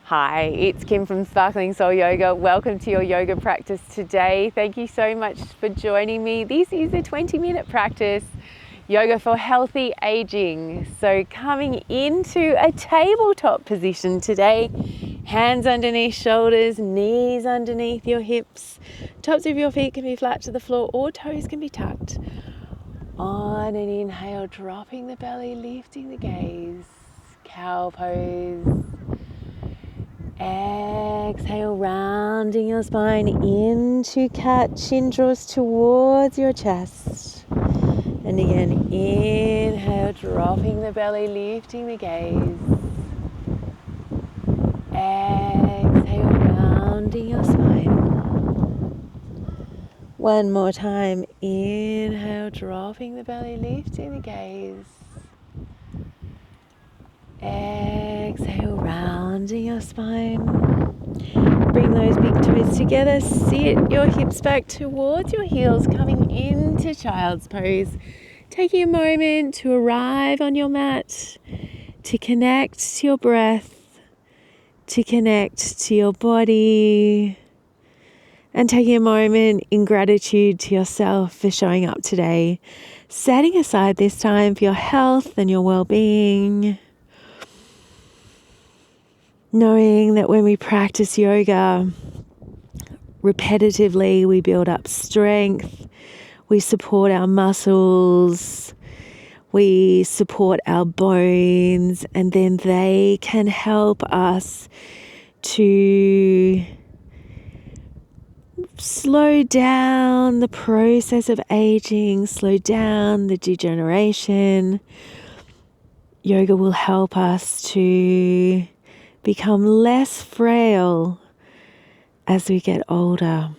Hi, it's Kim from Sparkling Soul Yoga. Welcome to your yoga practice today. Thank you so much for joining me. This is a 20-minute practice, yoga for healthy aging. So coming into a tabletop position today, hands underneath shoulders, knees underneath your hips, tops of your feet can be flat to the floor or toes can be tucked. On an inhale, dropping the belly, lifting the gaze, cow pose. Exhale, rounding your spine into cat, chin draws towards your chest. And again, inhale, dropping the belly, lifting the gaze. Exhale, rounding your spine. One more time, inhale, dropping the belly, lifting the gaze. Exhale, rounding your spine. Bring those big toes together. Sit your hips back towards your heels, coming into child's pose. Taking a moment to arrive on your mat, to connect to your breath, to connect to your body, and taking a moment in gratitude to yourself for showing up today, setting aside this time for your health and your well-being. Knowing that when we practice yoga repetitively, we build up strength, we support our muscles, we support our bones, and then they can help us to slow down the process of aging, slow down the degeneration. Yoga will help us to become less frail as we get older.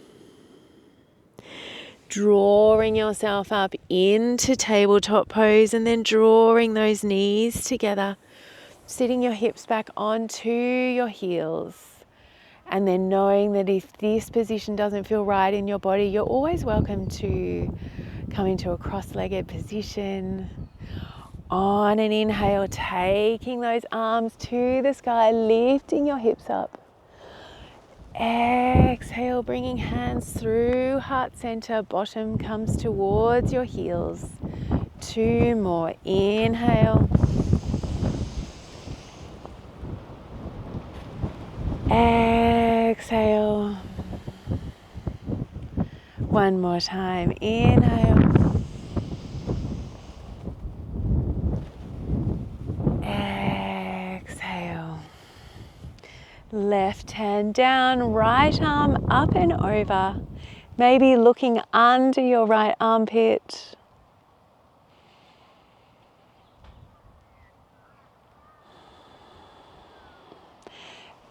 Drawing yourself up into tabletop pose and then drawing those knees together, sitting your hips back onto your heels, and then knowing that if this position doesn't feel right in your body, you're always welcome to come into a cross-legged position. On an inhale, taking those arms to the sky, lifting your hips up. Exhale, bringing hands through heart center, bottom comes towards your heels. 2 more, inhale. Exhale. 1 more time, inhale. Exhale. Left hand down, right arm up and over. Maybe looking under your right armpit.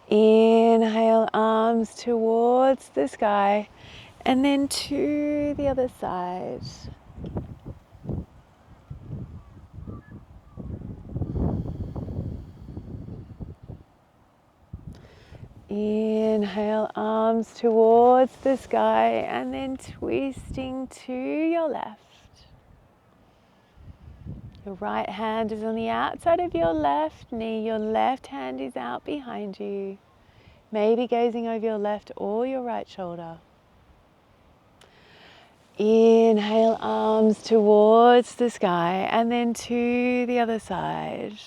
Inhale, arms towards the sky, and then to the other side. Inhale, arms towards the sky, and then twisting to your left. Your right hand is on the outside of your left knee. Your left hand is out behind you. Maybe gazing over your left or your right shoulder. Inhale, arms towards the sky, and then to the other side.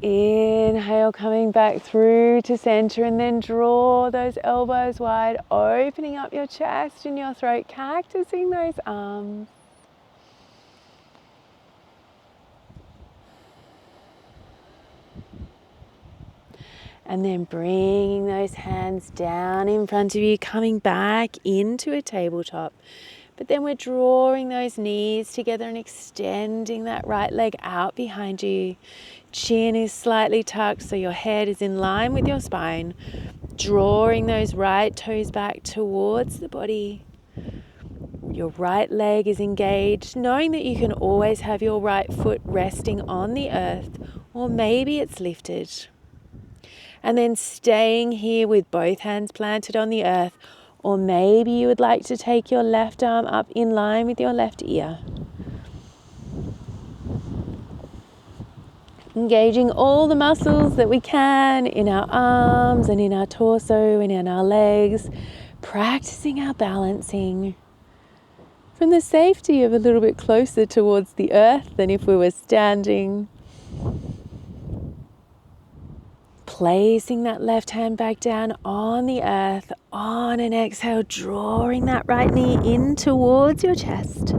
Inhale, coming back through to center, and then draw those elbows wide, opening up your chest and your throat, cactusing those arms. And then bringing those hands down in front of you, coming back into a tabletop. But then we're drawing those knees together and extending that right leg out behind you. Chin is slightly tucked so your head is in line with your spine. Drawing those right toes back towards the body. Your right leg is engaged, knowing that you can always have your right foot resting on the earth, or maybe it's lifted. And then staying here with both hands planted on the earth, or maybe you would like to take your left arm up in line with your left ear. Engaging all the muscles that we can in our arms and in our torso and in our legs, practicing our balancing from the safety of a little bit closer towards the earth than if we were standing. Placing that left hand back down on the earth, on an exhale, drawing that right knee in towards your chest.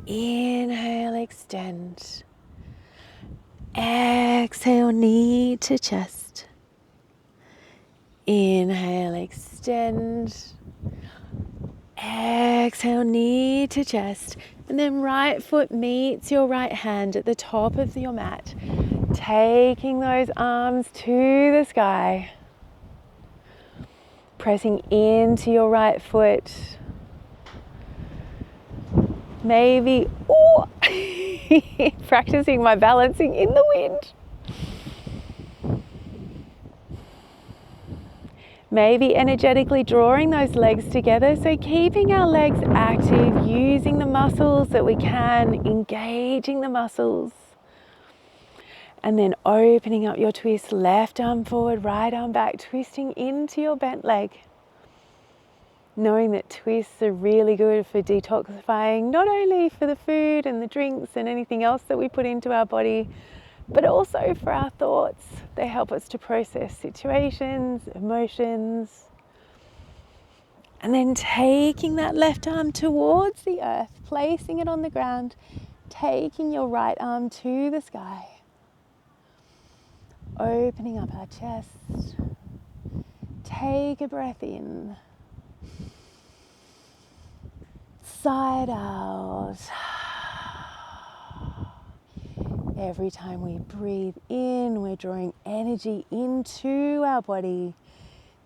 Inhale, extend. Exhale, knee to chest. Inhale, extend. Exhale, knee to chest. And then right foot meets your right hand at the top of your mat. Taking those arms to the sky. Pressing into your right foot. Maybe, practicing my balancing in the wind. Maybe energetically drawing those legs together, so keeping our legs active, using the muscles that we can, engaging the muscles. And then opening up your twist, left arm forward, right arm back, twisting into your bent leg. Knowing that twists are really good for detoxifying, not only for the food and the drinks and anything else that we put into our body, but also for our thoughts. They help us to process situations, emotions. And then taking that left arm towards the earth, placing it on the ground, taking your right arm to the sky. Opening up our chest. Take a breath in. Side out. Every time we breathe in, we're drawing energy into our body,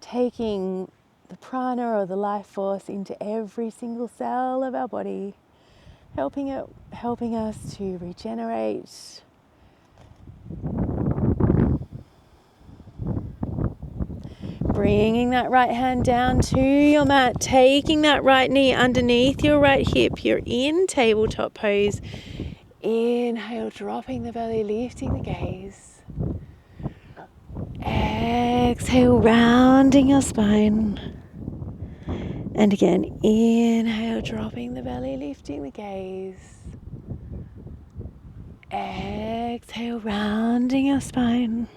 taking the prana or the life force into every single cell of our body, helping us to regenerate. Bringing that right hand down to your mat, taking that right knee underneath your right hip. You're in tabletop pose. Inhale, dropping the belly, lifting the gaze. Exhale, rounding your spine. And again, inhale, dropping the belly, lifting the gaze. Exhale, rounding your spine.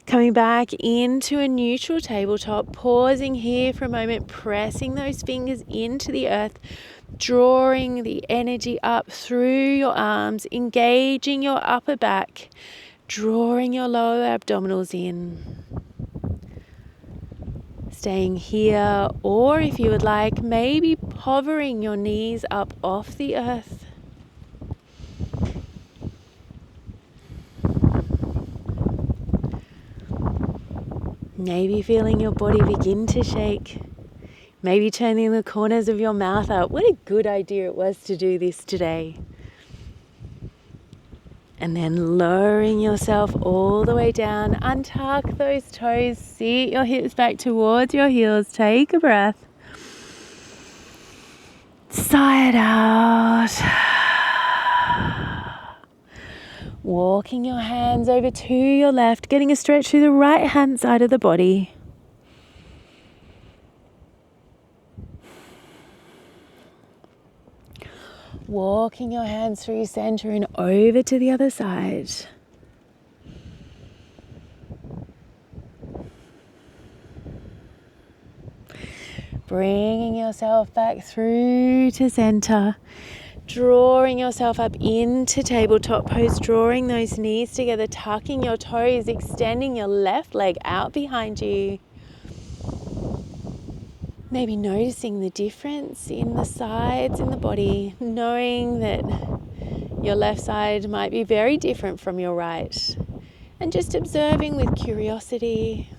Coming back into a neutral tabletop, pausing here for a moment, pressing those fingers into the earth, drawing the energy up through your arms, engaging your upper back, drawing your lower abdominals in. Staying here, or if you would like, maybe hovering your knees up off the earth. Maybe feeling your body begin to shake. Maybe turning the corners of your mouth up. What a good idea it was to do this today. And then lowering yourself all the way down. Untuck those toes. Seat your hips back towards your heels. Take a breath. Sigh it out. Walking your hands over to your left, getting a stretch through the right hand side of the body. Walking your hands through center and over to the other side. Bringing yourself back through to center. Drawing yourself up into tabletop pose, drawing those knees together, tucking your toes, extending your left leg out behind you. Maybe noticing the difference in the sides in the body, knowing that your left side might be very different from your right. And just observing with curiosity.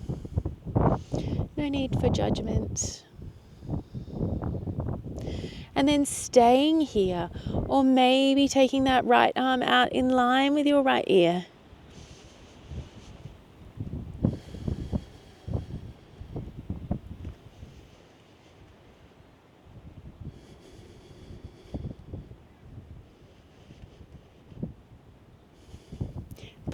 No need for judgment. And then staying here, or maybe taking that right arm out in line with your right ear.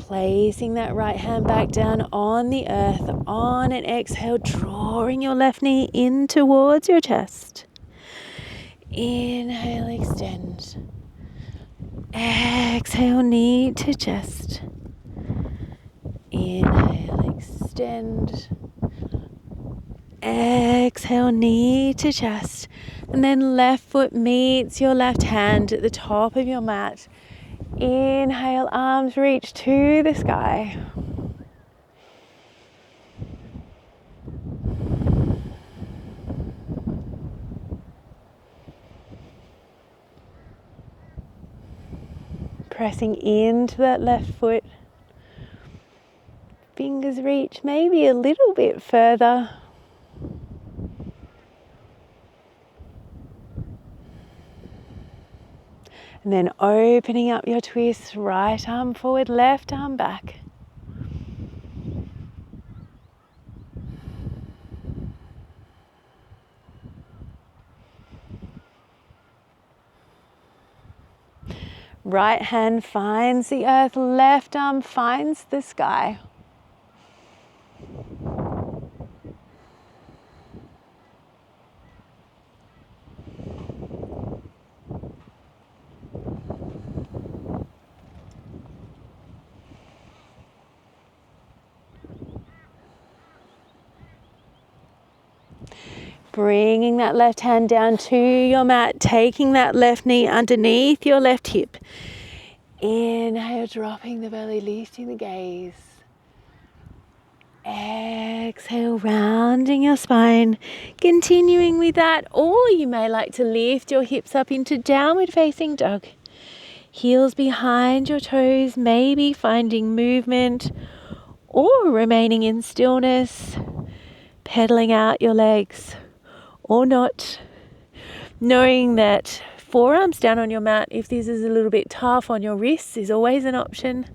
placing that right hand back down on the earth. On an exhale, drawing your left knee in towards your chest. Inhale, extend. Exhale, knee to chest. Inhale, extend. Exhale, knee to chest. And then left foot meets your left hand at the top of your mat. Inhale, arms reach to the sky. Pressing into that left foot. Fingers reach maybe a little bit further. And then opening up your twist, right arm forward, left arm back. Right hand finds the earth, left arm finds the sky. Bringing that left hand down to your mat, taking that left knee underneath your left hip. Inhale, dropping the belly, lifting the gaze. Exhale, rounding your spine. Continuing with that, or you may like to lift your hips up into downward facing dog. Heels behind your toes, maybe finding movement or remaining in stillness, pedaling out your legs. Or not, knowing that forearms down on your mat, if this is a little bit tough on your wrists, is always an option.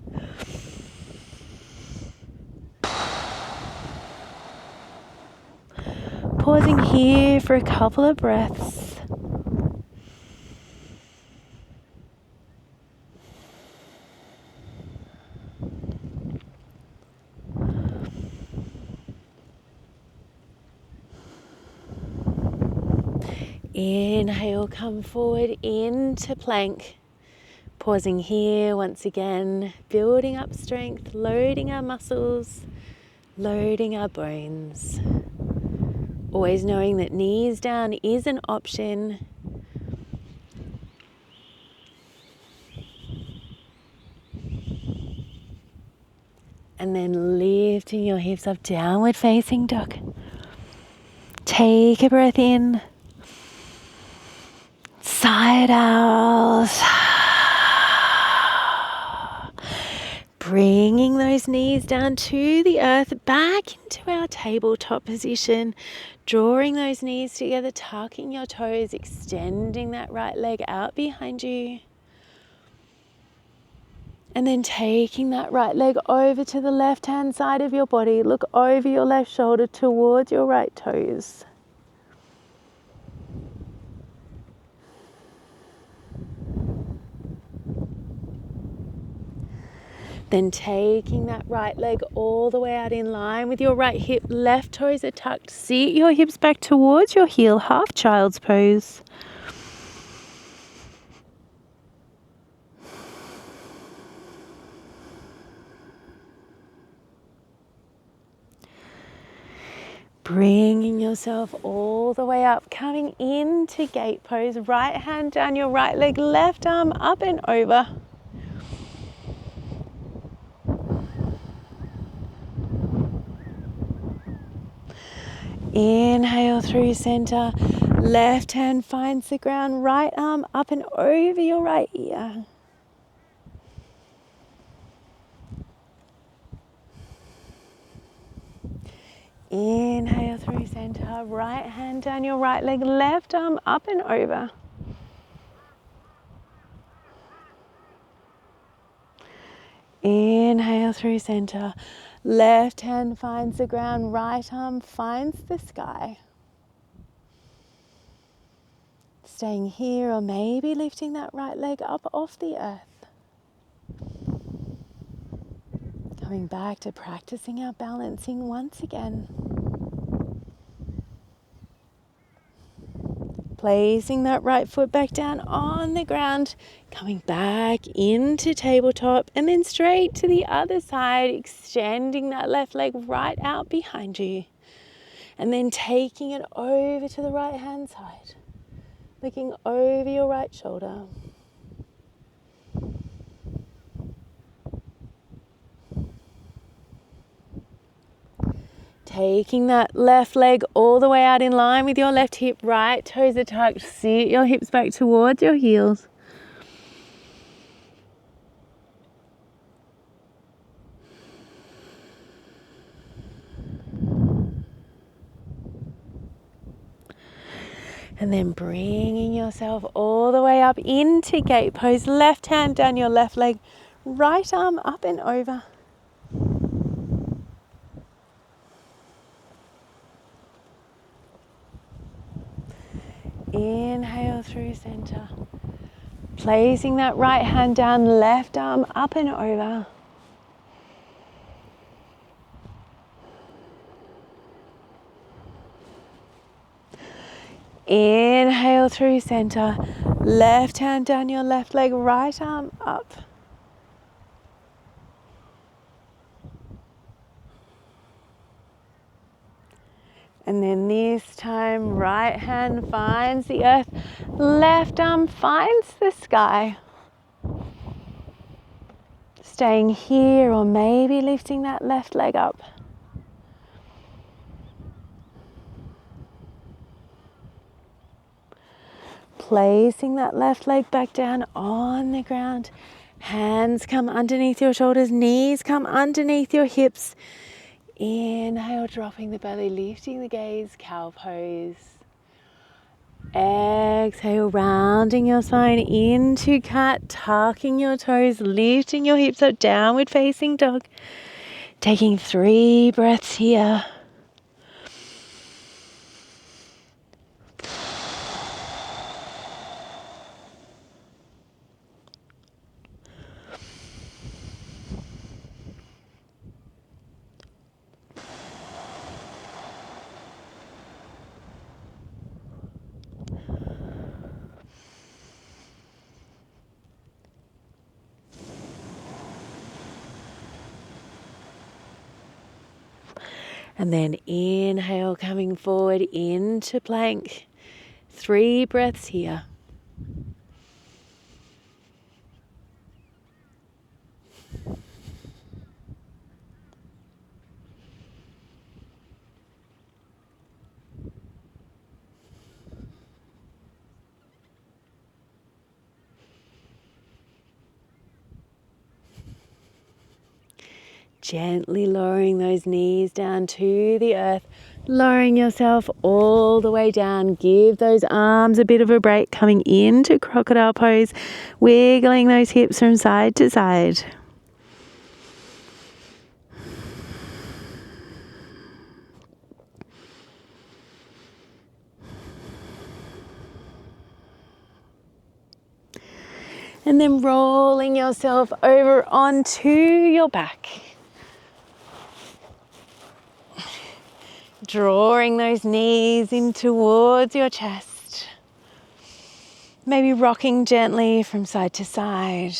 Pausing here for a couple of breaths. Inhale, come forward into plank. Pausing here once again, building up strength, loading our muscles, loading our bones. Always knowing that knees down is an option. And then lifting your hips up, downward facing dog. Take a breath in. Side out. Bringing those knees down to the earth, back into our tabletop position. Drawing those knees together, tucking your toes, extending that right leg out behind you. And then taking that right leg over to the left-hand side of your body. Look over your left shoulder towards your right toes. Then taking that right leg all the way out in line with your right hip, left toes are tucked. Seat your hips back towards your heel, half child's pose. Bringing yourself all the way up, coming into gate pose. Right hand down your right leg, left arm up and over. Inhale through center, left hand finds the ground, right arm up and over your right ear. Inhale through center, right hand down your right leg, left arm up and over. Inhale through center, left hand finds the ground, right arm finds the sky. Staying here or maybe lifting that right leg up off the earth. Coming back to practicing our balancing once again. Placing that right foot back down on the ground, coming back into tabletop and then straight to the other side, extending that left leg right out behind you. And then taking it over to the right hand side, looking over your right shoulder. Taking that left leg all the way out in line with your left hip, right toes are tucked, sit your hips back towards your heels. And then bringing yourself all the way up into gate pose, left hand down your left leg, right arm up and over. Inhale through center. Placing that right hand down, left arm up and over. Inhale through center. Left hand down your left leg, right arm up. And then this time, right hand finds the earth, left arm finds the sky. Staying here or maybe lifting that left leg up. Placing that left leg back down on the ground. Hands come underneath your shoulders, knees come underneath your hips. Inhale, dropping the belly, lifting the gaze, cow pose. Exhale, rounding your spine into cat, tucking your toes, lifting your hips up, downward facing dog. Taking 3 breaths here. And then inhale, coming forward into plank. 3 breaths here. Gently lowering those knees down to the earth, lowering yourself all the way down. Give those arms a bit of a break, coming into crocodile pose, wiggling those hips from side to side. And then rolling yourself over onto your back. Drawing those knees in towards your chest. Maybe rocking gently from side to side.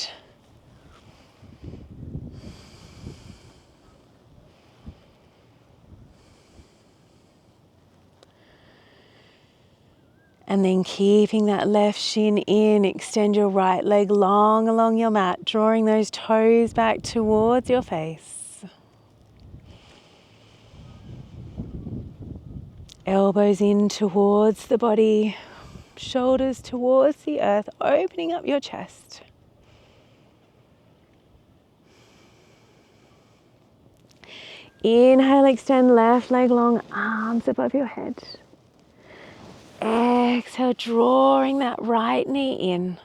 And then keeping that left shin in, extend your right leg long along your mat, drawing those toes back towards your face. Elbows in towards the body, shoulders towards the earth, opening up your chest. Inhale, extend left leg long, arms above your head. Exhale, drawing that right knee in.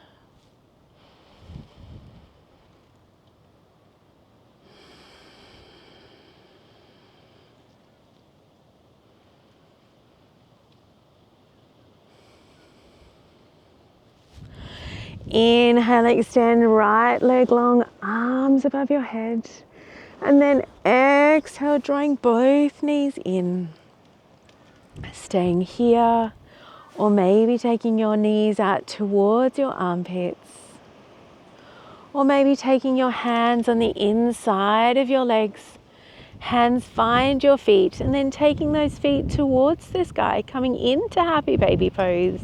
Inhale, extend right leg long, arms above your head. And then exhale, drawing both knees in. Staying here, or maybe taking your knees out towards your armpits. Or maybe taking your hands on the inside of your legs. Hands find your feet, and then taking those feet towards the sky, coming into happy baby pose.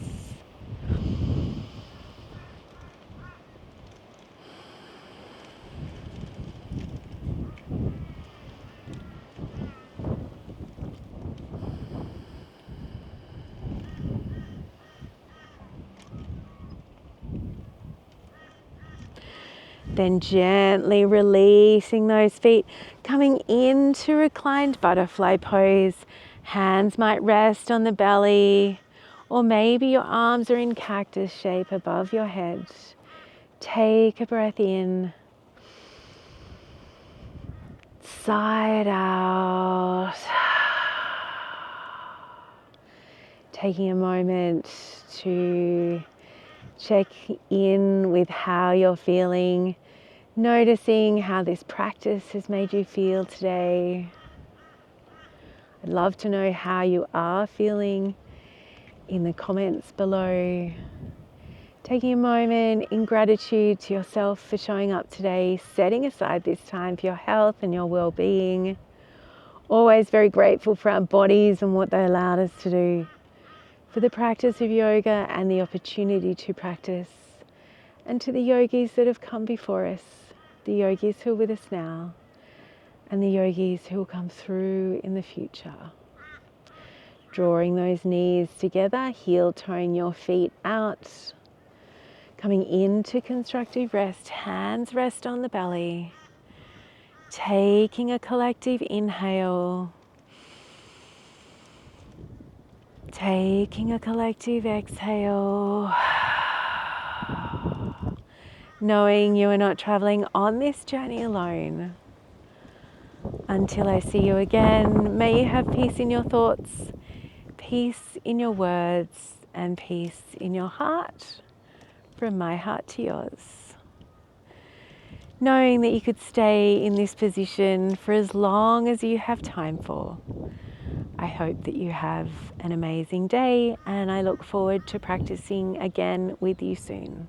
Then gently releasing those feet, coming into reclined butterfly pose. Hands might rest on the belly, or maybe your arms are in cactus shape above your head. Take a breath in, side out. Taking a moment to check in with how you're feeling, noticing how this practice has made you feel today. I'd love to know how you are feeling in the comments below. Taking a moment in gratitude to yourself for showing up today, setting aside this time for your health and your well-being. Always very grateful for our bodies and what they allowed us to do, for the practice of yoga and the opportunity to practice, and to the yogis that have come before us, the yogis who are with us now, and the yogis who will come through in the future. Drawing those knees together, heel toeing your feet out, coming into constructive rest, hands rest on the belly, taking a collective inhale, taking a collective exhale, knowing you are not traveling on this journey alone. Until I see you again, may you have peace in your thoughts, peace in your words, and peace in your heart, from my heart to yours. Knowing that you could stay in this position for as long as you have time for. I hope that you have an amazing day, and I look forward to practicing again with you soon.